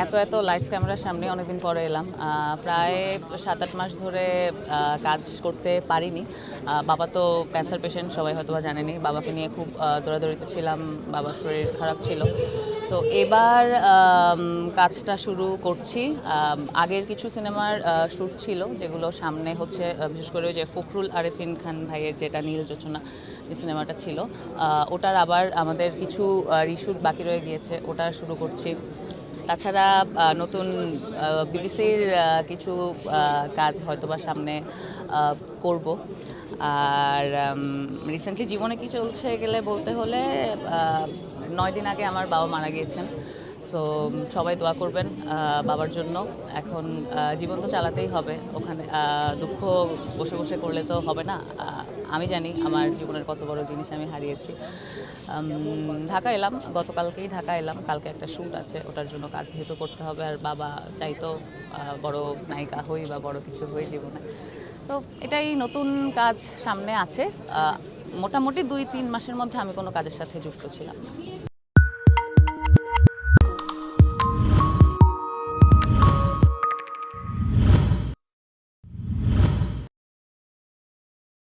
এত এত লাইটস ক্যামেরার সামনে অনেকদিন পরে এলাম। প্রায় 7-8 মাস ধরে কাজ করতে পারিনি। বাবা তো ক্যান্সার পেশেন্ট, সবাই হয়তো বা জানেনি। বাবাকে নিয়ে খুব দৌড়াদৌড়িতে ছিলাম, বাবার শরীর খারাপ ছিল। তো এবার কাজটা শুরু করছি। আগের কিছু সিনেমার শ্যুট ছিল যেগুলো সামনে হচ্ছে, বিশেষ করে যে ফখরুল আরেফিন খান ভাইয়ের যেটা নীল যোচনা যে সিনেমাটা ছিল, ওটার আবার আমাদের কিছু রিশ্যুট বাকি রয়ে গিয়েছে, ওটা শুরু করছি। তাছাড়া নতুন বিবিসির কিছু কাজ হয়তোবা সামনে করব। আর রিসেন্টলি জীবনে কি চলছে গেলে বলতে হলে 9 দিন আগে আমার বাবা মারা গিয়েছেন। সো সবাই দোয়া করবেন বাবার জন্য। এখন জীবন তো চালাতেই হবে, ওখানে দুঃখ বসে বসে করলে তো হবে না। আমি জানি আমার জীবনের কত বড় জিনিস আমি হারিয়েছি। ঢাকা এলাম, গতকালকেই ঢাকা এলাম। কালকে একটা শ্যুট আছে, ওটার জন্য কাজ যেহেতু করতে হবে। আর বাবা চাইতো বড় নায়িকা হই বা বড় কিছু হই জীবনে। তো এটাই নতুন কাজ সামনে আছে। মোটামুটি 2-3 মাসের মধ্যে আমি কোনো কাজের সাথে যুক্ত ছিলাম না।